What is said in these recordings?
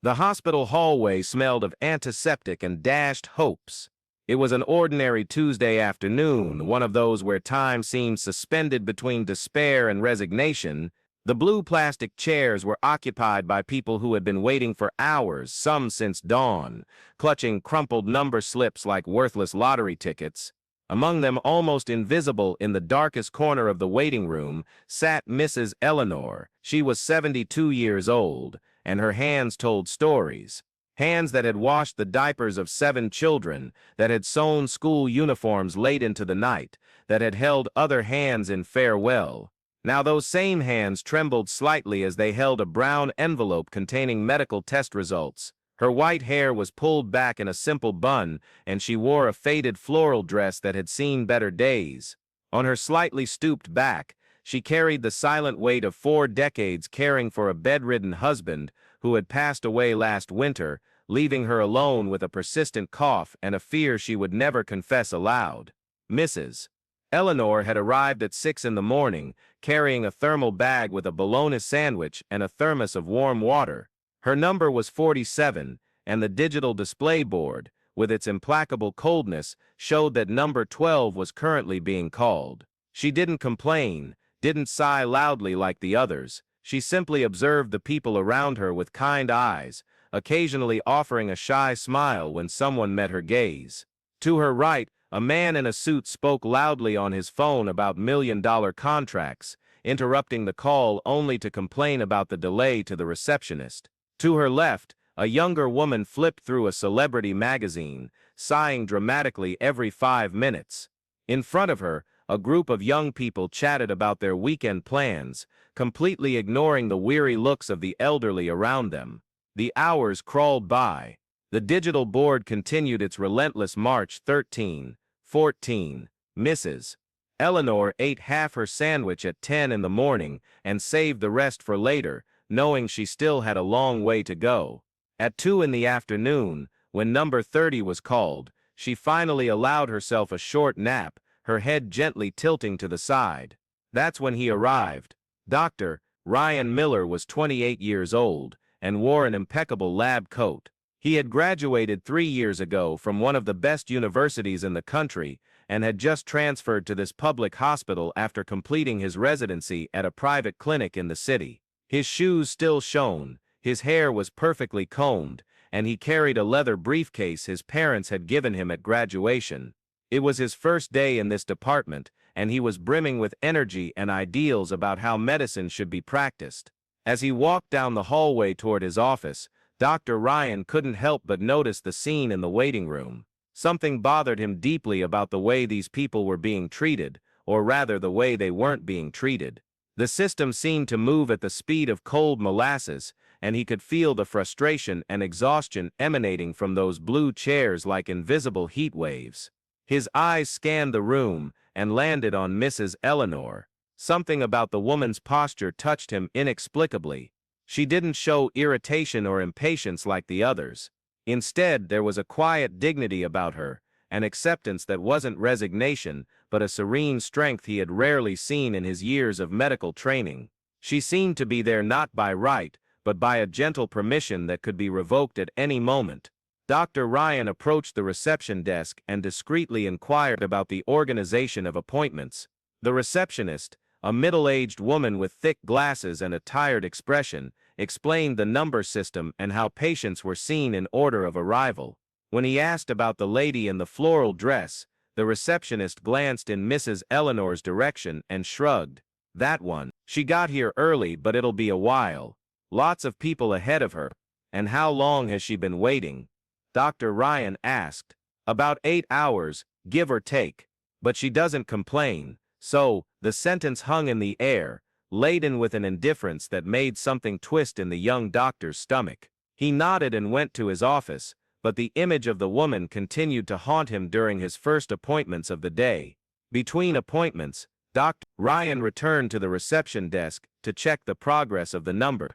The hospital hallway smelled of antiseptic and dashed hopes. It was an ordinary Tuesday afternoon, one of those where time seemed suspended between despair and resignation. The blue plastic chairs were occupied by people who had been waiting for hours, some since dawn, clutching crumpled number slips like worthless lottery tickets. Among them, almost invisible in the darkest corner of the waiting room, sat Mrs. Eleanor. She was 72 years old, and her hands told stories. Hands that had washed the diapers of 7 children, that had sewn school uniforms late into the night, that had held other hands in farewell. Now those same hands trembled slightly as they held a brown envelope containing medical test results. Her white hair was pulled back in a simple bun, and she wore a faded floral dress that had seen better days. On her slightly stooped back, she carried the silent weight of 4 decades caring for a bedridden husband who had passed away last winter, leaving her alone with a persistent cough and a fear she would never confess aloud. Mrs. Eleanor had arrived at 6 in the morning, carrying a thermal bag with a bologna sandwich and a thermos of warm water. Her number was 47, and the digital display board, with its implacable coldness, showed that number 12 was currently being called. She didn't complain, didn't sigh loudly like the others. She simply observed the people around her with kind eyes, occasionally offering a shy smile when someone met her gaze. To her right, a man in a suit spoke loudly on his phone about million-dollar contracts, interrupting the call only to complain about the delay to the receptionist. To her left, a younger woman flipped through a celebrity magazine, sighing dramatically every 5 minutes. In front of her, a group of young people chatted about their weekend plans, completely ignoring the weary looks of the elderly around them. The hours crawled by. The digital board continued its relentless march. 13, 14. Mrs. Eleanor ate half her sandwich at 10 in the morning and saved the rest for later, knowing she still had a long way to go. At 2 in the afternoon, when number 30 was called, she finally allowed herself a short nap, her head gently tilting to the side. That's when he arrived. Dr. Ryan Miller was 28 years old and wore an impeccable lab coat. He had graduated 3 years ago from one of the best universities in the country and had just transferred to this public hospital after completing his residency at a private clinic in the city. His shoes still shone, his hair was perfectly combed, and he carried a leather briefcase his parents had given him at graduation. It was his first day in this department, and he was brimming with energy and ideals about how medicine should be practiced. As he walked down the hallway toward his office, Dr. Ryan couldn't help but notice the scene in the waiting room. Something bothered him deeply about the way these people were being treated, or rather the way they weren't being treated. The system seemed to move at the speed of cold molasses, and he could feel the frustration and exhaustion emanating from those blue chairs like invisible heat waves. His eyes scanned the room and landed on Mrs. Eleanor. Something about the woman's posture touched him inexplicably. She didn't show irritation or impatience like the others. Instead, there was a quiet dignity about her, an acceptance that wasn't resignation, but a serene strength he had rarely seen in his years of medical training. She seemed to be there not by right, but by a gentle permission that could be revoked at any moment. Dr. Ryan approached the reception desk and discreetly inquired about the organization of appointments. The receptionist, a middle-aged woman with thick glasses and a tired expression, explained the number system and how patients were seen in order of arrival. When he asked about the lady in the floral dress, the receptionist glanced in Mrs. Eleanor's direction and shrugged. That one. She got here early, but it'll be a while. Lots of people ahead of her. And how long has she been waiting? Dr. Ryan asked. About 8 hours, give or take. But she doesn't complain. So, the sentence hung in the air, laden with an indifference that made something twist in the young doctor's stomach. He nodded and went to his office, but the image of the woman continued to haunt him during his first appointments of the day. Between appointments, Dr. Ryan returned to the reception desk to check the progress of the number.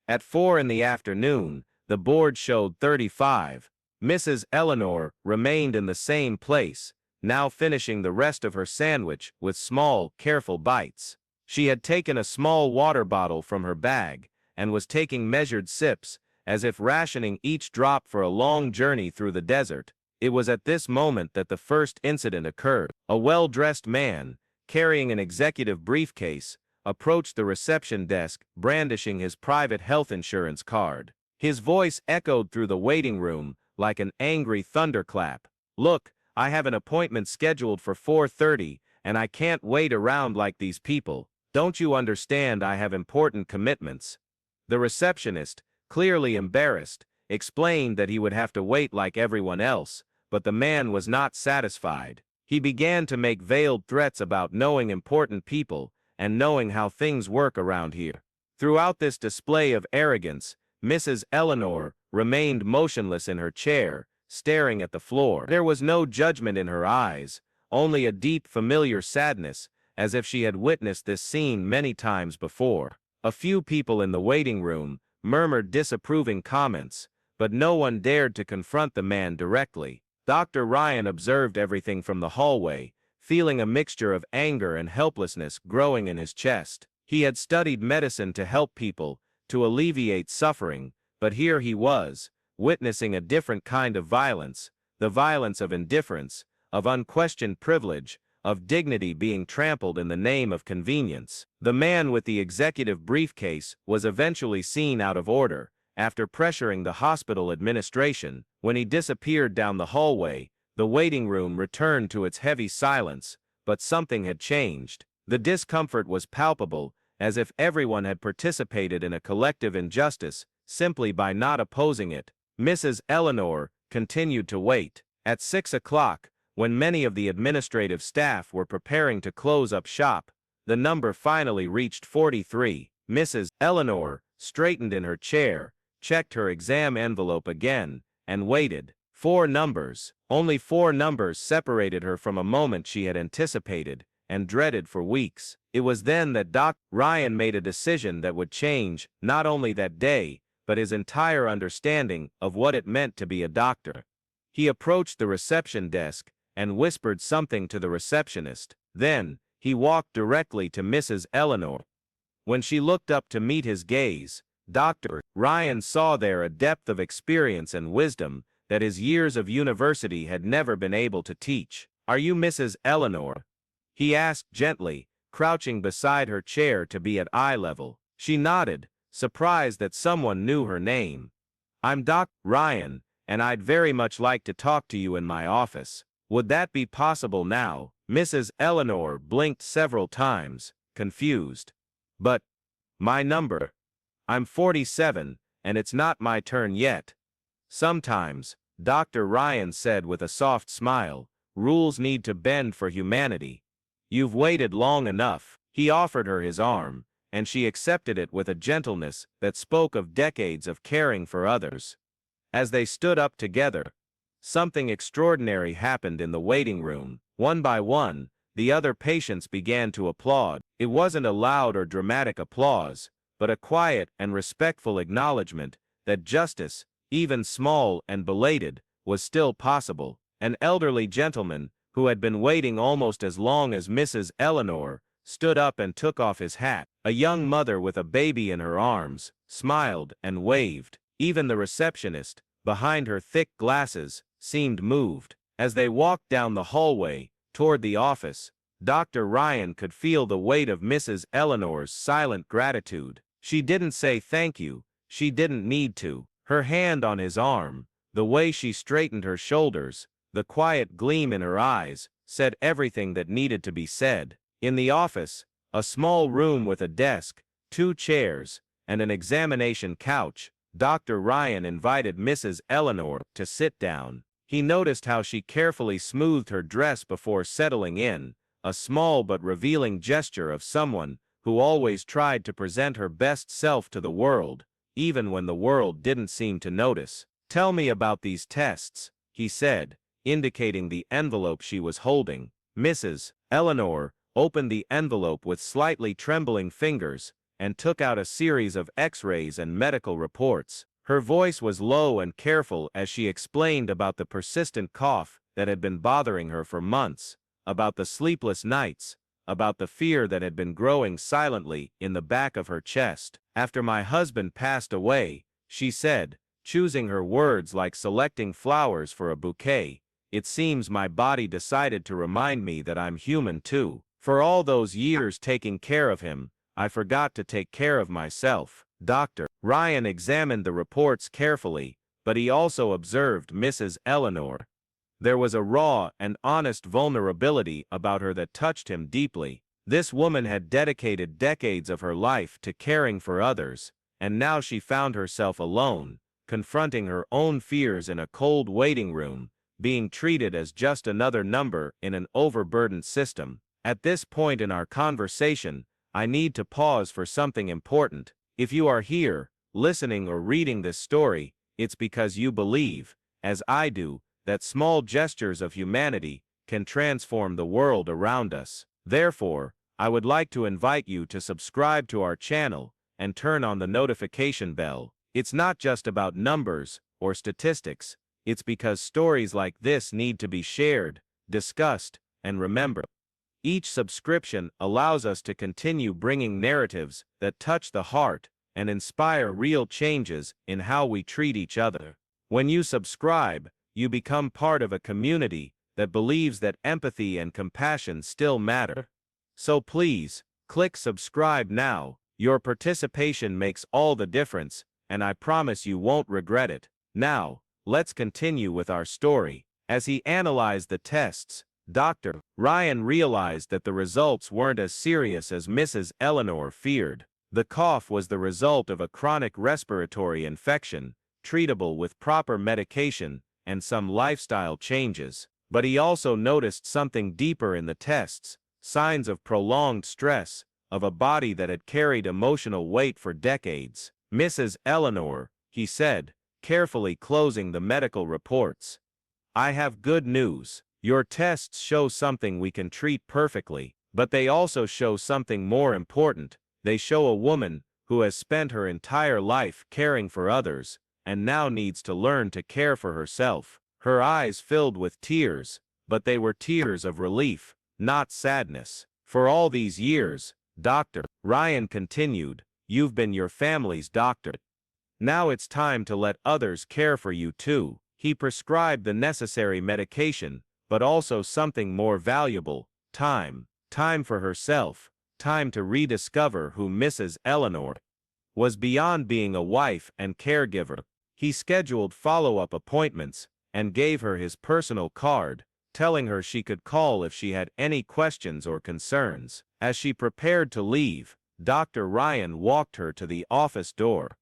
At 4 in the afternoon, the board showed 35. Mrs. Eleanor remained in the same place, now finishing the rest of her sandwich with small, careful bites. She had taken a small water bottle from her bag and was taking measured sips as if rationing each drop for a long journey through the desert. It was at this moment that the first incident occurred. A well-dressed man, carrying an executive briefcase, approached the reception desk, brandishing his private health insurance card. His voice echoed through the waiting room like an angry thunderclap. "Look, I have an appointment scheduled for 4:30, and I can't wait around like these people. Don't you understand I have important commitments?" The receptionist, clearly embarrassed, explained that he would have to wait like everyone else, but the man was not satisfied. He began to make veiled threats about knowing important people and knowing how things work around here. Throughout this display of arrogance, Mrs. Eleanor remained motionless in her chair, staring at the floor. There was no judgment in her eyes, only a deep, familiar sadness, as if she had witnessed this scene many times before. A few people in the waiting room murmured disapproving comments, but no one dared to confront the man directly. Dr. Ryan observed everything from the hallway, feeling a mixture of anger and helplessness growing in his chest. He had studied medicine to help people, to alleviate suffering, but here he was, witnessing a different kind of violence, the violence of indifference, of unquestioned privilege, of dignity being trampled in the name of convenience. The man with the executive briefcase was eventually seen out of order, after pressuring the hospital administration. When he disappeared down the hallway, the waiting room returned to its heavy silence, but something had changed. The discomfort was palpable, as if everyone had participated in a collective injustice simply by not opposing it. Mrs. Eleanor continued to wait. At 6 o'clock, when many of the administrative staff were preparing to close up shop, the number finally reached 43. Mrs. Eleanor straightened in her chair, checked her exam envelope again, and waited. 4 numbers. Only 4 numbers separated her from a moment she had anticipated and dreaded for weeks. It was then that Dr. Ryan made a decision that would change not only that day, but his entire understanding of what it meant to be a doctor. He approached the reception desk and whispered something to the receptionist. Then, he walked directly to Mrs. Eleanor. When she looked up to meet his gaze, Dr. Ryan saw there a depth of experience and wisdom that his years of university had never been able to teach. "Are you Mrs. Eleanor?" he asked gently, crouching beside her chair to be at eye level. She nodded, surprised that someone knew her name. "I'm Dr. Ryan, and I'd very much like to talk to you in my office. Would that be possible now?" Mrs. Eleanor blinked several times, confused. "But my number. I'm 47, and it's not my turn yet." "Sometimes," Dr. Ryan said with a soft smile, "rules need to bend for humanity. You've waited long enough." He offered her his arm, and she accepted it with a gentleness that spoke of decades of caring for others. As they stood up together, something extraordinary happened in the waiting room. One by one, the other patients began to applaud. It wasn't a loud or dramatic applause, but a quiet and respectful acknowledgement that justice, even small and belated, was still possible. An elderly gentleman, who had been waiting almost as long as Mrs. Eleanor, stood up and took off his hat. A young mother with a baby in her arms smiled and waved. Even the receptionist, behind her thick glasses, seemed moved. As they walked down the hallway toward the office, Dr. Ryan could feel the weight of Mrs. Eleanor's silent gratitude. She didn't say thank you, she didn't need to. Her hand on his arm, the way she straightened her shoulders, the quiet gleam in her eyes, said everything that needed to be said. In the office, a small room with a desk, 2 chairs, and an examination couch, Dr. Ryan invited Mrs. Eleanor to sit down. He noticed how she carefully smoothed her dress before settling in, a small but revealing gesture of someone who always tried to present her best self to the world, even when the world didn't seem to notice. "Tell me about these tests," he said, indicating the envelope she was holding. Mrs. Eleanor opened the envelope with slightly trembling fingers and took out a series of X-rays and medical reports. Her voice was low and careful as she explained about the persistent cough that had been bothering her for months, about the sleepless nights, about the fear that had been growing silently in the back of her chest. "After my husband passed away," she said, choosing her words like selecting flowers for a bouquet. It seems my body decided to remind me that I'm human too. For all those years taking care of him, I forgot to take care of myself. Dr. Ryan examined the reports carefully, but he also observed Mrs. Eleanor. There was a raw and honest vulnerability about her that touched him deeply. This woman had dedicated decades of her life to caring for others, and now she found herself alone, confronting her own fears in a cold waiting room, being treated as just another number in an overburdened system. At this point in our conversation, I need to pause for something important. If you are here, listening or reading this story, it's because you believe, as I do, that small gestures of humanity can transform the world around us. Therefore, I would like to invite you to subscribe to our channel and turn on the notification bell. It's not just about numbers or statistics, it's because stories like this need to be shared, discussed, and remembered. Each subscription allows us to continue bringing narratives that touch the heart and inspire real changes in how we treat each other. When you subscribe, you become part of a community that believes that empathy and compassion still matter. So please, click subscribe now. Your participation makes all the difference, and I promise you won't regret it. Now, let's continue with our story. As he analyzed the tests, Dr. Ryan realized that the results weren't as serious as Mrs. Eleanor feared. The cough was the result of a chronic respiratory infection, treatable with proper medication and some lifestyle changes. But he also noticed something deeper in the tests, signs of prolonged stress, of a body that had carried emotional weight for decades. Mrs. Eleanor, he said, carefully closing the medical reports. I have good news. Your tests show something we can treat perfectly, but they also show something more important. They show a woman who has spent her entire life caring for others, and now needs to learn to care for herself. Her eyes filled with tears, but they were tears of relief, not sadness. For all these years, Dr. Ryan continued, you've been your family's doctor. Now it's time to let others care for you too. He prescribed the necessary medication, but also something more valuable, time. Time for herself, time to rediscover who Mrs. Eleanor was beyond being a wife and caregiver. He scheduled follow-up appointments and gave her his personal card, telling her she could call if she had any questions or concerns. As she prepared to leave, Dr. Ryan walked her to the office door.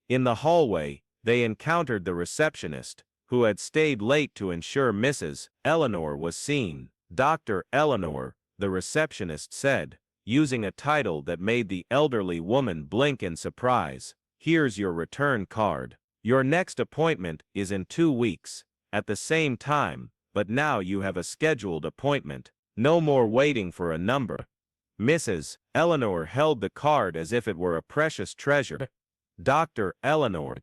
In the hallway, they encountered the receptionist, who had stayed late to ensure Mrs. Eleanor was seen. Dr. Eleanor, the receptionist said, using a title that made the elderly woman blink in surprise. Here's your return card. Your next appointment is in 2 weeks, at the same time, but now you have a scheduled appointment. No more waiting for a number. Mrs. Eleanor held the card as if it were a precious treasure. Dr. Eleanor,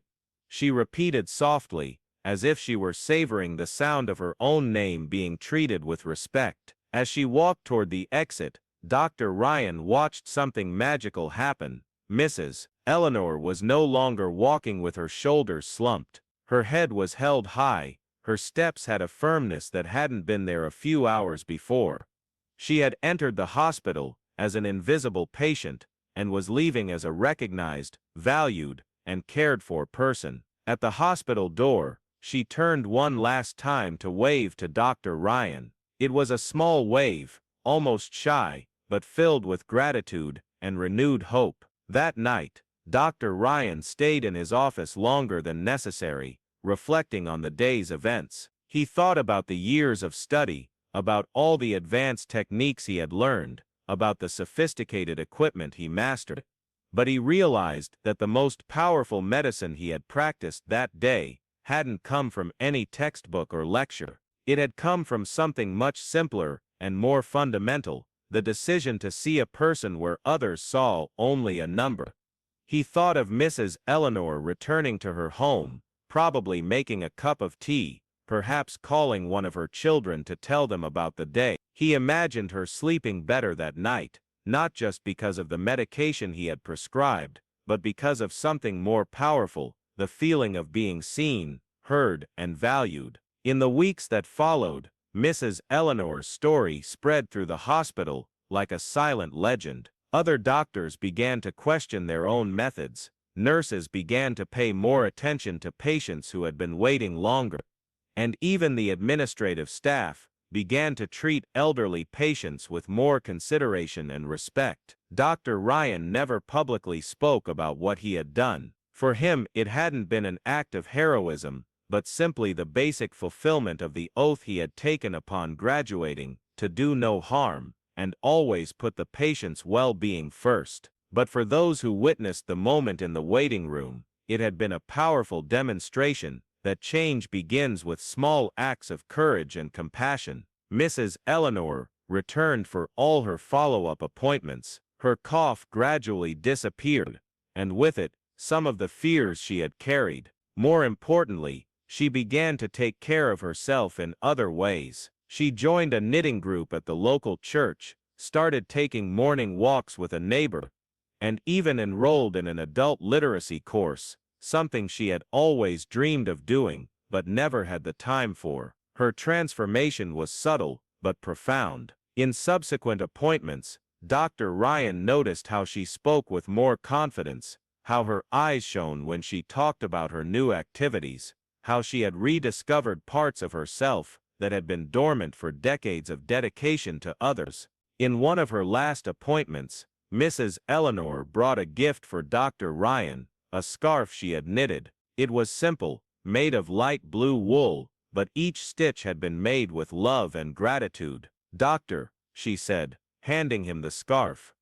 she repeated softly, as if she were savoring the sound of her own name being treated with respect. As she walked toward the exit, Dr. Ryan watched something magical happen. Mrs. Eleanor was no longer walking with her shoulders slumped. Her head was held high, her steps had a firmness that hadn't been there a few hours before. She had entered the hospital as an invisible patient and was leaving as a recognized, valued, and cared-for person. At the hospital door, she turned one last time to wave to Dr. Ryan. It was a small wave, almost shy, but filled with gratitude and renewed hope. That night, Dr. Ryan stayed in his office longer than necessary, reflecting on the day's events. He thought about the years of study, about all the advanced techniques he had learned, about the sophisticated equipment he mastered. But he realized that the most powerful medicine he had practiced that day hadn't come from any textbook or lecture. It had come from something much simpler and more fundamental, the decision to see a person where others saw only a number. He thought of Mrs. Eleanor returning to her home, probably making a cup of tea, perhaps calling one of her children to tell them about the day. He imagined her sleeping better that night, not just because of the medication he had prescribed, but because of something more powerful, the feeling of being seen, heard, and valued. In the weeks that followed, Mrs. Eleanor's story spread through the hospital like a silent legend. Other doctors began to question their own methods. Nurses began to pay more attention to patients who had been waiting longer. And even the administrative staff began to treat elderly patients with more consideration and respect. Dr. Ryan never publicly spoke about what he had done. For him, it hadn't been an act of heroism, but simply the basic fulfillment of the oath he had taken upon graduating, to do no harm, and always put the patient's well-being first. But for those who witnessed the moment in the waiting room, it had been a powerful demonstration that change begins with small acts of courage and compassion. Mrs. Eleanor returned for all her follow-up appointments. Her cough gradually disappeared, and with it, some of the fears she had carried. More importantly, she began to take care of herself in other ways. She joined a knitting group at the local church, started taking morning walks with a neighbor, and even enrolled in an adult literacy course, something she had always dreamed of doing, but never had the time for. Her transformation was subtle, but profound. In subsequent appointments, Dr. Ryan noticed how she spoke with more confidence, how her eyes shone when she talked about her new activities, how she had rediscovered parts of herself that had been dormant for decades of dedication to others. In one of her last appointments, Mrs. Eleanor brought a gift for Dr. Ryan, a scarf she had knitted. It was simple, made of light blue wool, but each stitch had been made with love and gratitude. "Doctor," she said, handing him the scarf,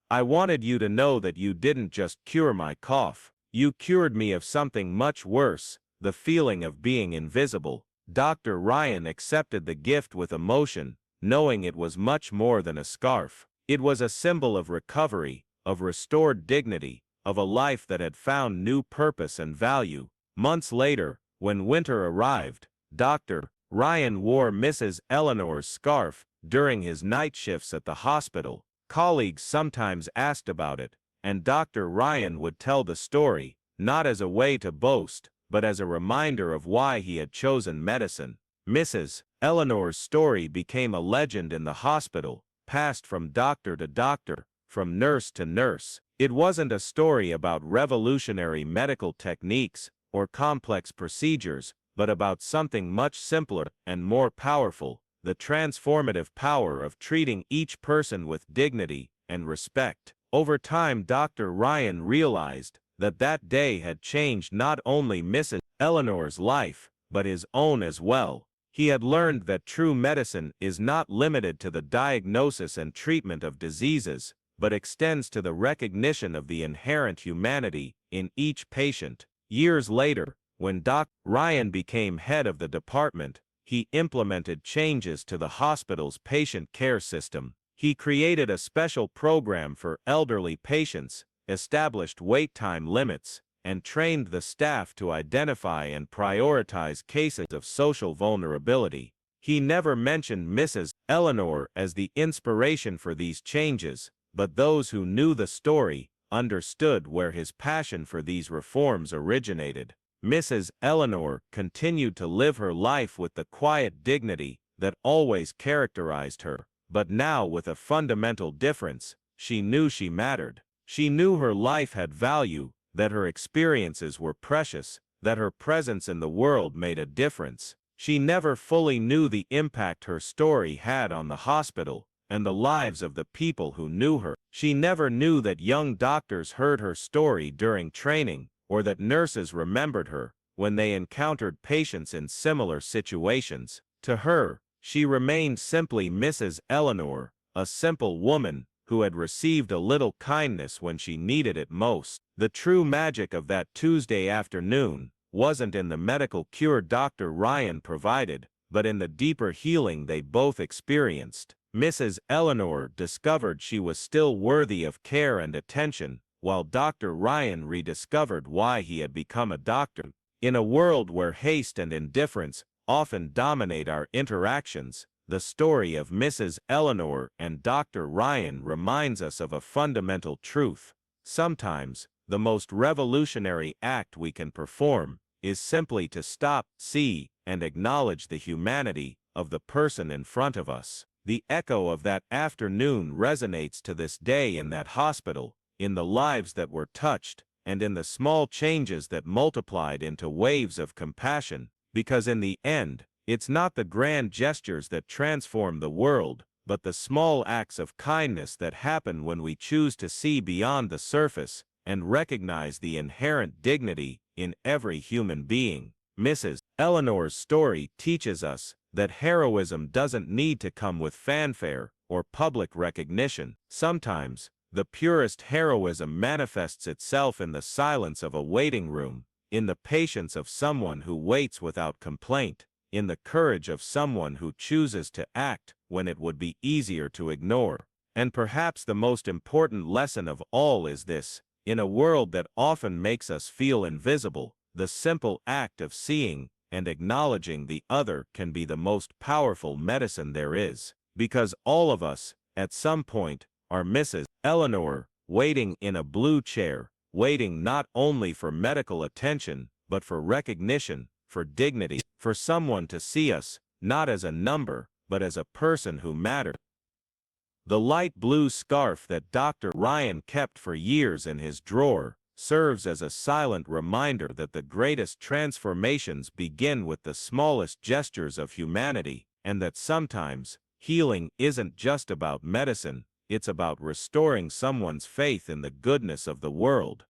"I wanted you to know that you didn't just cure my cough. You cured me of something much worse, the feeling of being invisible." Dr. Ryan accepted the gift with emotion, knowing it was much more than a scarf. It was a symbol of recovery, of restored dignity, of a life that had found new purpose and value. Months later, when winter arrived, Dr. Ryan wore Mrs. Eleanor's scarf during his night shifts at the hospital. Colleagues sometimes asked about it, and Dr. Ryan would tell the story, not as a way to boast, but as a reminder of why he had chosen medicine. Mrs. Eleanor's story became a legend in the hospital, passed from doctor to doctor, from nurse to nurse. It wasn't a story about revolutionary medical techniques or complex procedures, but about something much simpler and more powerful, the transformative power of treating each person with dignity and respect. Over time, Dr. Ryan realized that that day had changed not only Mrs. Eleanor's life, but his own as well. He had learned that true medicine is not limited to the diagnosis and treatment of diseases, but extends to the recognition of the inherent humanity in each patient. Years later, when Dr. Ryan became head of the department, he implemented changes to the hospital's patient care system. He created a special program for elderly patients, established wait time limits, and trained the staff to identify and prioritize cases of social vulnerability. He never mentioned Mrs. Eleanor as the inspiration for these changes, but those who knew the story understood where his passion for these reforms originated. Mrs. Eleanor continued to live her life with the quiet dignity that always characterized her, but now with a fundamental difference: she knew she mattered. She knew her life had value, that her experiences were precious, that her presence in the world made a difference. She never fully knew the impact her story had on the hospital and the lives of the people who knew her. She never knew that young doctors heard her story during training, or that nurses remembered her when they encountered patients in similar situations. To her, she remained simply Mrs. Eleanor, a simple woman who had received a little kindness when she needed it most. The true magic of that Tuesday afternoon wasn't in the medical cure Dr. Ryan provided, but in the deeper healing they both experienced. Mrs. Eleanor discovered she was still worthy of care and attention, while Dr. Ryan rediscovered why he had become a doctor. In a world where haste and indifference often dominate our interactions, the story of Mrs. Eleanor and Dr. Ryan reminds us of a fundamental truth. Sometimes, the most revolutionary act we can perform is simply to stop, see, and acknowledge the humanity of the person in front of us. The echo of that afternoon resonates to this day in that hospital, in the lives that were touched, and in the small changes that multiplied into waves of compassion, because in the end, it's not the grand gestures that transform the world, but the small acts of kindness that happen when we choose to see beyond the surface and recognize the inherent dignity in every human being. Mrs. Eleanor's story teaches us that heroism doesn't need to come with fanfare or public recognition. Sometimes, the purest heroism manifests itself in the silence of a waiting room, in the patience of someone who waits without complaint, in the courage of someone who chooses to act when it would be easier to ignore. And perhaps the most important lesson of all is this: in a world that often makes us feel invisible, the simple act of seeing and acknowledging the other can be the most powerful medicine there is. Because all of us, at some point, are Mrs. Eleanor, waiting in a blue chair, waiting not only for medical attention, but for recognition, for dignity, for someone to see us, not as a number, but as a person who matters. The light blue scarf that Dr. Ryan kept for years in his drawer serves as a silent reminder that the greatest transformations begin with the smallest gestures of humanity, and that sometimes, healing isn't just about medicine, it's about restoring someone's faith in the goodness of the world.